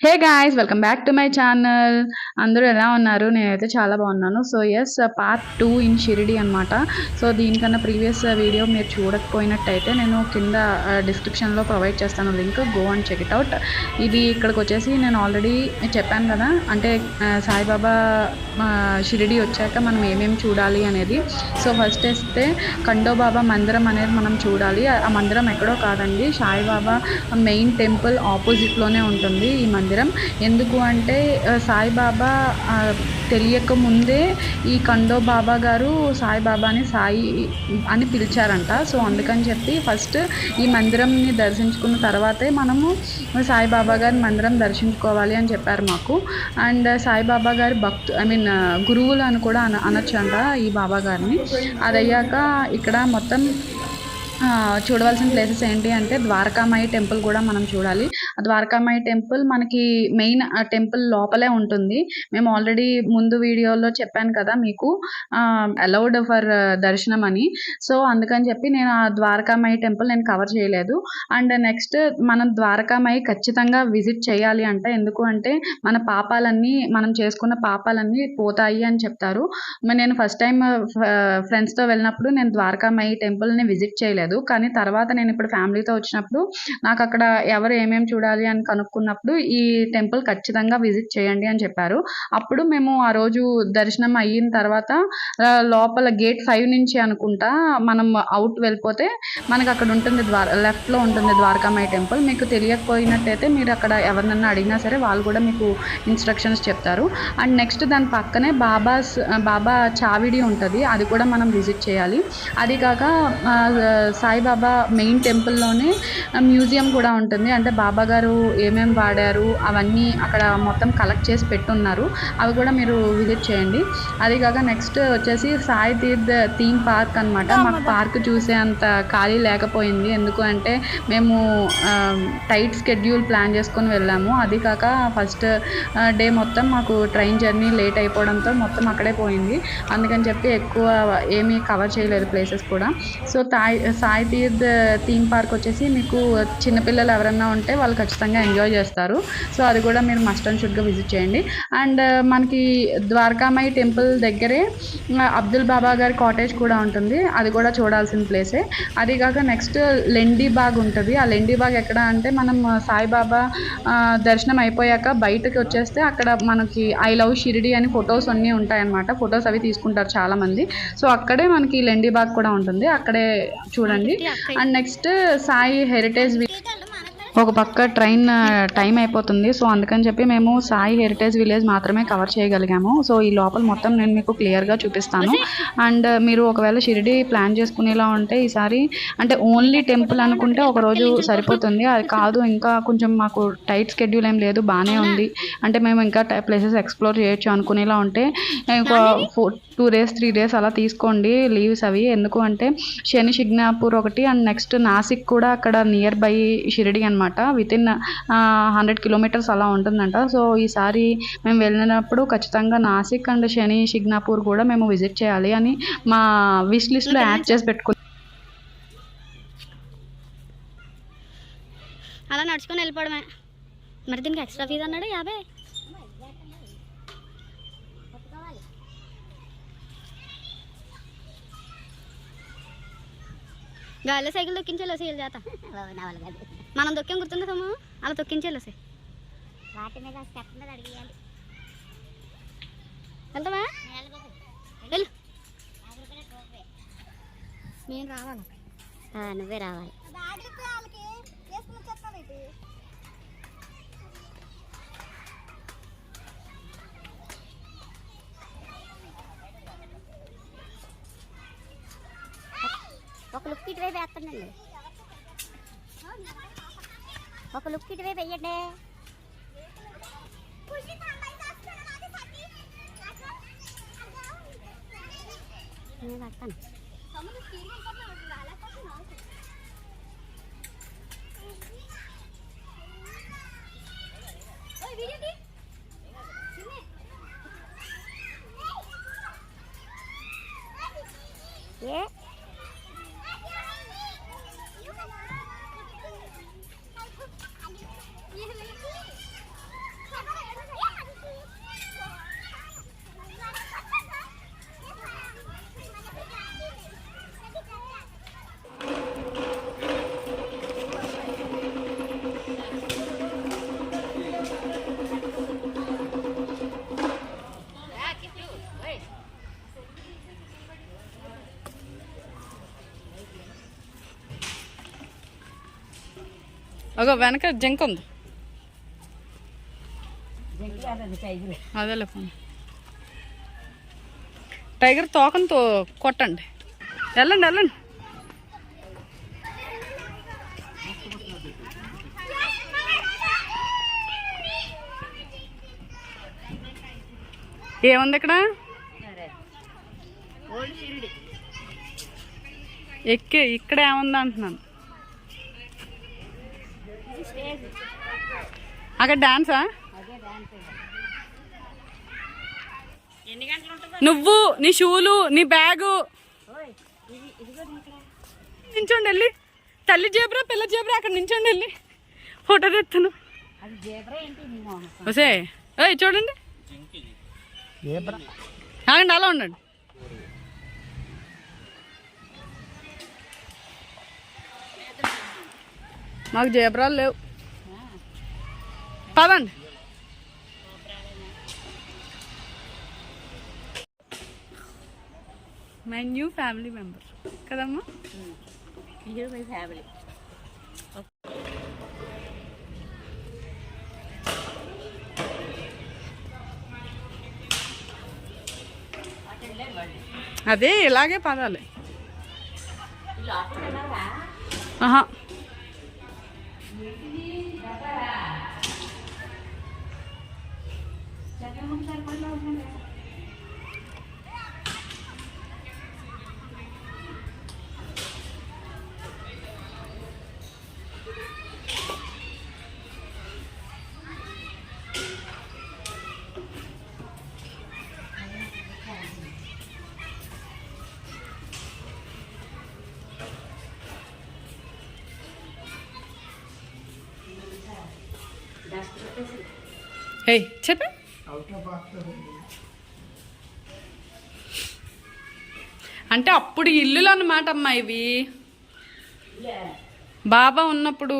Hey guys welcome back to my channel. అందరూ ఎలా ఉన్నారు? నేనైతే చాలా బాగున్నాను. సో ఎస్ పార్ట్ 2 ఇన్ షిరిడి అనమాట. సో దీనికన్నా ప్రీవియస్ వీడియో మీరు చూడకపోయినట్టయితే నేను కింద డిస్క్రిప్షన్లో ప్రొవైడ్ చేస్తాను link. Go and check it out. ఇది ఇక్కడికి వచ్చేసి నేను ఆల్రెడీ చెప్పాను కదా, అంటే సాయిబాబా షిరిడి వచ్చాక మనం ఏమేమి చూడాలి అనేది. సో ఫస్ట్ వస్తే ఖండోబాబా మందిరం అనేది మనం చూడాలి. ఆ మందిరం ఎక్కడో కాదండి, సాయిబాబా మెయిన్ టెంపుల్ ఆపోజిట్లోనే ఉంటుంది ఈ మందిరం. ఎందుకు అంటే సాయిబాబా తెలియక ముందే ఈ ఖండోబాబా గారు సాయిబాబాని సాయి అని పిలిచారంట. సో అందుకని చెప్పి ఫస్ట్ ఈ మందిరంని దర్శించుకున్న తర్వాతే మనము సాయిబాబా గారి మందిరం దర్శించుకోవాలి అని చెప్పారు మాకు. అండ్ సాయిబాబా గారి గురువులు అని కూడా అనొచ్చంట ఈ బాబా గారిని. అదయ్యాక ఇక్కడ మొత్తం చూడవలసిన ప్లేసెస్ ఏంటి అంటే ద్వారకామాయి టెంపుల్ కూడా మనం చూడాలి. ద్వారకామాయి టెంపుల్ మనకి మెయిన్ టెంపుల్ లోపలే ఉంటుంది. మేము ఆల్రెడీ ముందు వీడియోలో చెప్పాను కదా మీకు, అలౌడ్ ఫర్ దర్శనం అని. సో అందుకని చెప్పి నేను ఆ ద్వారకామాయి టెంపుల్ నేను కవర్ చేయలేదు. అండ్ నెక్స్ట్ మనం ద్వారకామాయి ఖచ్చితంగా విజిట్ చేయాలి అంటే, ఎందుకు అంటే మన పాపాలన్నీ, మనం చేసుకున్న పాపాలన్నీ పోతాయి అని చెప్తారు. నేను ఫస్ట్ టైం ఫ్రెండ్స్తో వెళ్ళినప్పుడు నేను ద్వారకామాయి టెంపుల్ని విజిట్ చేయలేదు. కానీ తర్వాత నేను ఇప్పుడు ఫ్యామిలీతో వచ్చినప్పుడు నాకు అక్కడ ఎవరు ఏమేమి చూడాలి అని కనుక్కున్నప్పుడు ఈ టెంపుల్ ఖచ్చితంగా విజిట్ చేయండి అని చెప్పారు. అప్పుడు మేము ఆ రోజు దర్శనం అయిన తర్వాత లోపల గేట్ 5 నుంచి అనుకుంటా మనం అవుట్ వెళ్ళిపోతే మనకు అక్కడ ఉంటుంది, లెఫ్ట్లో ఉంటుంది ద్వారకామాయి టెంపుల్. మీకు తెలియకపోయినట్టయితే మీరు అక్కడ ఎవరినన్నా అడిగినా సరే వాళ్ళు కూడా మీకు ఇన్స్ట్రక్షన్స్ చెప్తారు. అండ్ నెక్స్ట్ దాని పక్కనే బాబా చావిడి ఉంటుంది, అది కూడా మనం విజిట్ చేయాలి. అది కాక సాయిబాబా మెయిన్ టెంపుల్లోనే మ్యూజియం కూడా ఉంటుంది. అంటే బాబా గారు ఏమేమి వాడారు అవన్నీ అక్కడ మొత్తం కలెక్ట్ చేసి పెట్టున్నారు. అవి కూడా మీరు విజిట్ చేయండి. అది కాక నెక్స్ట్ వచ్చేసి సాయి తీర్థ్ థీమ్ పార్క్ అనమాట. మాకు పార్క్ చూసే అంత ఖాళీ లేకపోయింది, ఎందుకు అంటే మేము టైట్ స్కెడ్యూల్ ప్లాన్ చేసుకొని వెళ్ళాము. అది కాక ఫస్ట్ డే మొత్తం మాకు ట్రైన్ జర్నీ లేట్ అయిపోవడంతో మొత్తం అక్కడే పోయింది. అందుకని చెప్పి ఎక్కువ ఏమీ కవర్ చేయలేదు ప్లేసెస్ కూడా. So Sai Tirth theme park వచ్చేసి మీకు చిన్నపిల్లలు ఎవరన్నా ఉంటే వాళ్ళు ఖచ్చితంగా ఎంజాయ్ చేస్తారు. సో అది కూడా మీరు మస్ట్ అండ్ షుడ్గా విజిట్ చేయండి. అండ్ మనకి ద్వారకామాయి టెంపుల్ దగ్గరే అబ్దుల్ బాబా గారి కాటేజ్ కూడా ఉంటుంది, అది కూడా చూడాల్సిన ప్లేసే. అది కాక నెక్స్ట్ లెండి బాగ్ ఉంటుంది. ఆ లెండి బాగ్ ఎక్కడ అంటే మనం సాయిబాబా దర్శనం అయిపోయాక బయటకు వచ్చేస్తే అక్కడ మనకి ఐ లవ్ షిరిడి అని ఫొటోస్ అన్నీ ఉంటాయన్నమాట. ఫొటోస్ అవి తీసుకుంటారు చాలామంది. సో అక్కడే మనకి లెండి బాగ్ కూడా ఉంటుంది, అక్కడే చూడండి. అండ్ నెక్స్ట్ సాయి హెరిటేజ్ ఒక పక్క ట్రైన్ టైం అయిపోతుంది. సో అందుకని చెప్పి మేము సాయి హెరిటేజ్ విలేజ్ మాత్రమే కవర్ చేయగలిగాము. సో ఈ లోపల మొత్తం నేను మీకు క్లియర్గా చూపిస్తాను. అండ్ మీరు ఒకవేళ షిరిడి ప్లాన్ చేసుకునేలా ఉంటే ఈసారి అంటే ఓన్లీ టెంపుల్ అనుకుంటే ఒక రోజు సరిపోతుంది. అది కాదు ఇంకా కొంచెం మాకు టైట్ స్కెడ్యూల్ ఏం లేదు, బాగానే ఉంది అంటే మేము ఇంకా ప్లేసెస్ ఎక్స్ప్లోర్ చేయొచ్చు అనుకునేలా ఉంటే ఇంకో 2 days 3 days అలా తీసుకోండి లీవ్స్ అవి. ఎందుకు అంటే శని షిగ్నాపూర్ ఒకటి అండ్ నెక్స్ట్ నాసిక్ కూడా అక్కడ నియర్ బై షిరిడి అనమాట. వితిన్ 100 kilometers అలా ఉంటుందంట. సో ఈసారి మేము వెళ్ళినప్పుడు ఖచ్చితంగా నాసిక్ అండ్ శని షిగ్నాపూర్ కూడా మేము విజిట్ చేయాలి అని మా విష్ లిస్ట్లో యాడ్ చేసి పెట్టుకున్నాం. అలా నడుచుకొని వెళ్ళిపోవడమే. మరి దీనికి ఎక్స్ట్రా ఫీజు అన్నాడు 50. గాలి సైకిల్ తొక్కించేలో సైకిల్ చేత మనం తొక్కేం గుర్తుందా సొమ్ము, అలా తొక్కించేలో సై వాటి మీద స్టెప్ మీద అడిగేయాలి. వెళ్తావా? వెళ్ళు. నేను రావాలి, నువ్వే రావాలి. ఒక లుక్ ఇటువైపు వేస్తానండి, ఒక లుక్ ఇటువైపు వెయ్యండి. నేను వస్తాను. ఏ ఒక వెనక జింక ఉంది, అదేలే పోనీ. టైగర్ తోకతో కొట్టండి, వెళ్ళండి వెళ్ళండి. ఏముంది ఇక్కడ? ఇక్కడ ఏముంది అంటున్నాను. అక్కడ డాన్సా? నువ్వు నీ షూలు నీ బ్యాగు నించోండి వెళ్ళి. తల్లి జేబ్రా పిల్ల జేబ్రా అక్కడ నించోండి వెళ్ళి ఫోటో తెస్తాను. వసే చూడండి, ఆగండి అలా ఉండండి. మాకు జేబ్రాలు లేవు, పదండి. మై న్యూ ఫ్యామిలీ మెంబర్ కదమ్మా. My family. అదే ఇలాగే పదాలి. ఆహా చెప్పే. అంటే అప్పుడు ఇల్లులు అన్నమాట అమ్మా ఇవి, బాబా ఉన్నప్పుడు.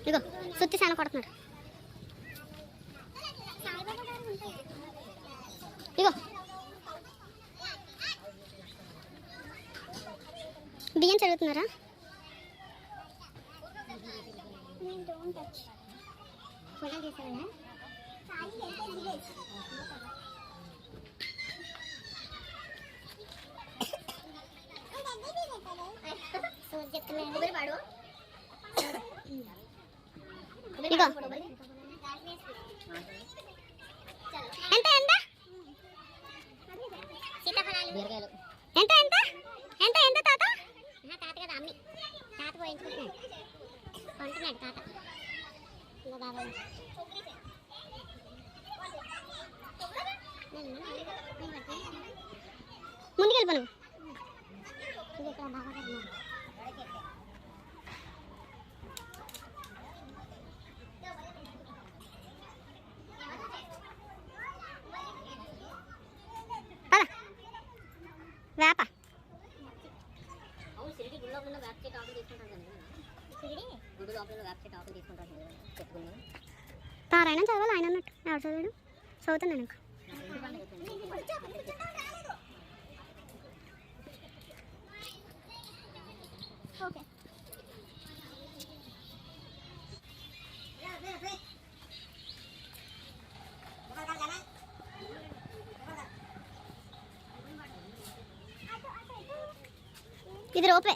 ఇగో సుత్తి సాన కొడుతున్నాడు. ఇగో బియ్యం చదువుతున్నారా? ఇగో ఎంత ఎంత సీతాఫలాలు ఎంత ఎంత ఎంత ఎంత తాత? తాత కదా అమ్మి, తాత పోయించుకుంటున్నాడు, కొంటున్నాడు తాత. ఇంకా బాబా ముందుకెళ్ళిపోను. ఇది ఇక్కడ బాగా వేప పారాయణం చదవాలి ఆయన అన్నట్టు. ఎవరు చదివాడు? చదువుతున్నాను ఇంకా. ఓకే ఇది రోపే.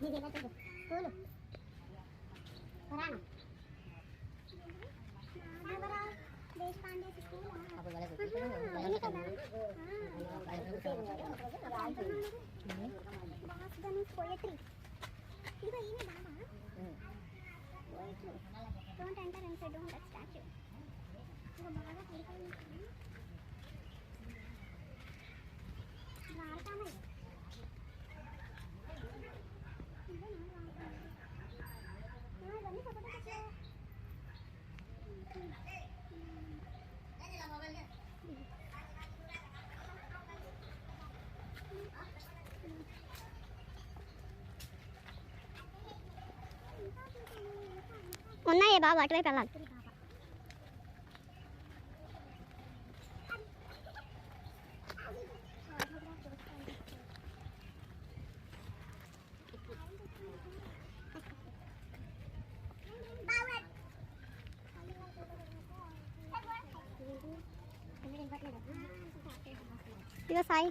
స్కూలు పురాణం దేశపాండే స్కూల్ పోయట్రీ ఇదిగో ఈయన బాబా don't enter and don't touch statue ఇదిగో బాగా పడిపోయింది వాడతామని ఇవన్నీ ఫోటో తెచ్చా ఉన్నాయే బాబు అటువైపు వెళ్ళాలి ఇదిగో సాయి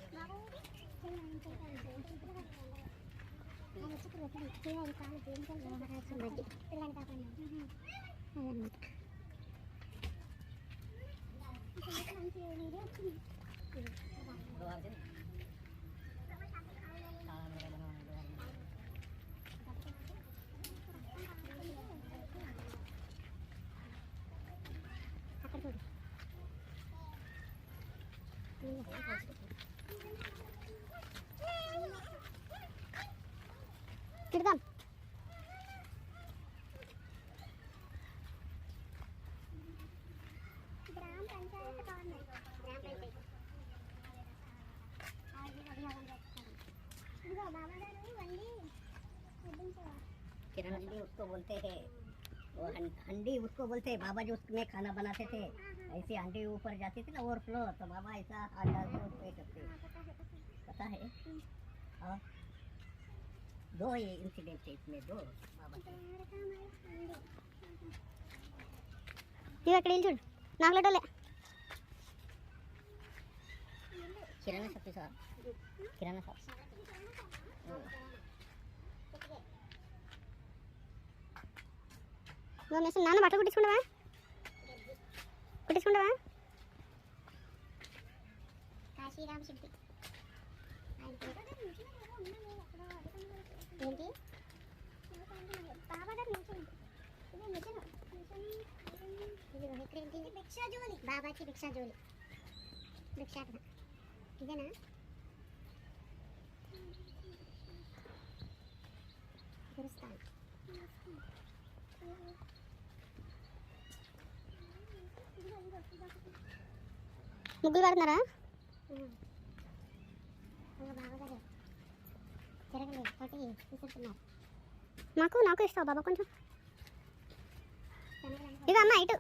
అక్కడ చూడు తిడదాం గ్రామ పంచాయతీ గవర్నమెంట్ గ్రామ పంచాయతీ ఇదిగో బాబా గారు వండి किरण हंडी उसको बोलते हैं, वो हंडी उसको बोलते हैं। बाबा जो उसमें खाना बनाते थे ऐसे हंडी ऊपर जाती थी ना ओवरफ्लो, तो बाबा ऐसा हाथ डाल के उसको करते, पता है। और दो ये इंसिडेंट है इसमें, दो बाबा के। ఇవి అక్కడ చూడు నాకు లోటలే किराना शॉप साहब, किराना शॉप। నాన్న బట్టలు కుట్టించుకుంటావా కాశీరామ శిల్పి ఏంటి బాబాకి భిక్షా జోలి భిక్షాటన ఇదేనా గురుస్థానం ముగ్గులు పడుతున్నారా నాకు ఇస్తావు బాబా కొంచెం ఇది అమ్మ ఇటు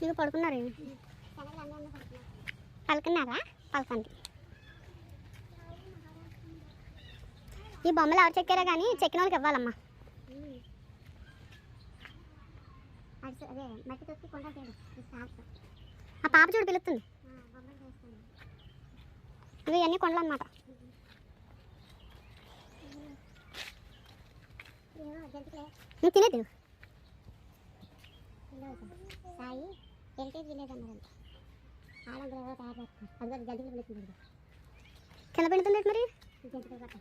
ఇక పడుకున్నారు పలుకున్నారా పలకండి ఈ బొమ్మలు ఎవరు చెక్కారా కానీ చెక్కిన వాళ్ళకి ఇవ్వాలమ్మా ఆ పాప చూడు పిలుస్తుంది ఇవి అన్నీ కొండలు అన్నమాట నువ్వు తినేది సాయి హెరిటేజ్ విలేజ్ అన్నారంట ఆడంలో తయారు చేస్తారు అది జంతువులు పిలుస్తుంది కింద పెడుతుంది మరి జంతువులు పట్ట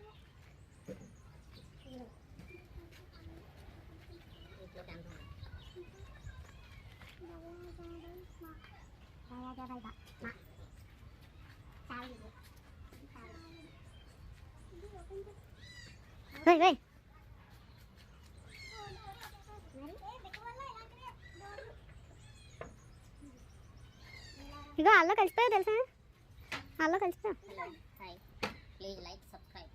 ఇగో అల్లో కలిసిపోయావు తెలుసా అల్లో కలిసిపోయావు ప్లీజ్ లైక్ సబ్స్క్రైబ్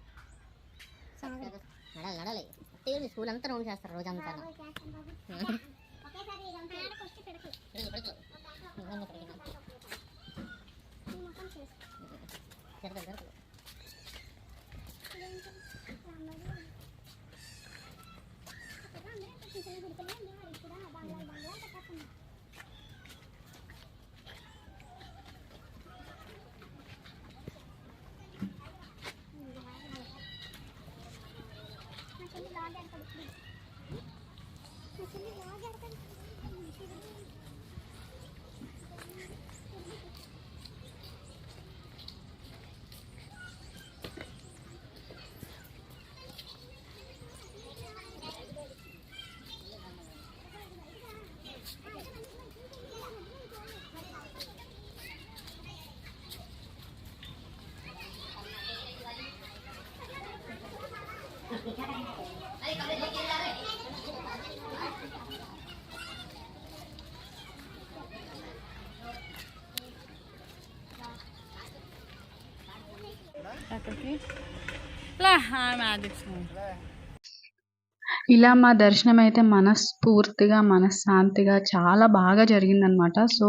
నడాలి టీవీ స్కూల్ అంతా రౌండ్ చేస్తారు రోజంతా. అక్కడికి లా మ్యాజిక్స్ ఇలా మా దర్శనం అయితే మనస్ఫూర్తిగా మనశ్శాంతిగా చాలా బాగా జరిగిందనమాట. సో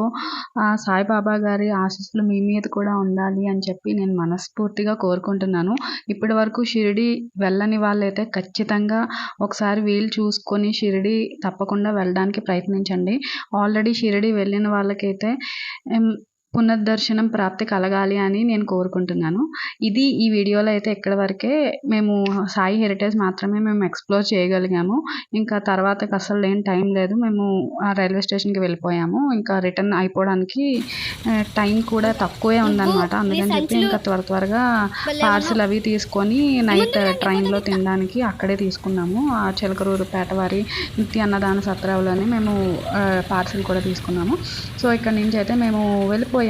సాయిబాబా గారి ఆశీస్సులు మీ మీద కూడా ఉండాలి అని చెప్పి నేను మనస్ఫూర్తిగా కోరుకుంటున్నాను. ఇప్పటి వరకు షిరిడి వెళ్ళని వాళ్ళైతే ఖచ్చితంగా ఒకసారి వీలు చూసుకొని షిరిడి తప్పకుండా వెళ్ళడానికి ప్రయత్నించండి. ఆల్రెడీ షిరిడి వెళ్ళిన వాళ్ళకైతే పునర్దర్శనం ప్రాప్తి కలగాలి అని నేను కోరుకుంటున్నాను. ఇది ఈ వీడియోలో అయితే ఇక్కడి వరకే. మేము సాయి హెరిటేజ్ మాత్రమే మేము ఎక్స్ప్లోర్ చేయగలిగాము. ఇంకా తర్వాతకి అసలు ఏం టైం లేదు. మేము రైల్వే స్టేషన్కి వెళ్ళిపోయాము. ఇంకా రిటర్న్ అయిపోవడానికి టైం కూడా తక్కువే ఉందన్నమాట. అందుకని చెప్పి ఇంకా త్వరగా పార్సిల్ అవి తీసుకొని నైట్ ట్రైన్లో తినడానికి అక్కడే తీసుకున్నాము. ఆ చిలకలూరుపేట వారి నిత్య అన్నదాన సత్రంలోనే మేము పార్సిల్ కూడా తీసుకున్నాము. సో ఇక్కడ నుంచి అయితే మేము వెళ్ళిపోయాము.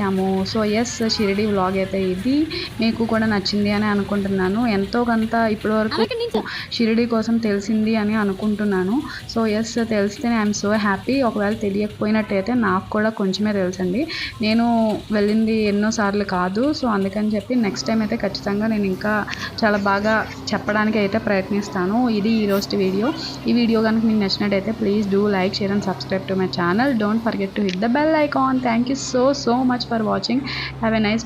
సో ఎస్, షిరిడి వ్లాగ్ అయితే ఇది. మీకు కూడా నచ్చింది అని అనుకుంటున్నాను. ఎంతో కొంత ఇప్పటి వరకు షిరిడి కోసం తెలిసింది అని అనుకుంటున్నాను. సో ఎస్, తెలిస్తే ఐఎమ్ సో హ్యాపీ. ఒకవేళ తెలియకపోయినట్టయితే నాకు కూడా కొంచెమే తెలుసండి. నేను వెళ్ళింది ఎన్నోసార్లు కాదు. సో అందుకని చెప్పి నెక్స్ట్ టైం అయితే ఖచ్చితంగా నేను ఇంకా చాలా బాగా చెప్పడానికి అయితే ప్రయత్నిస్తాను. ఇది ఈరోజు వీడియో. ఈ వీడియో కనుక మీకు నచ్చినట్టయితే please do like, share and subscribe to my channel. Don't forget to hit the bell icon. Thank you so much for watching. Have a nice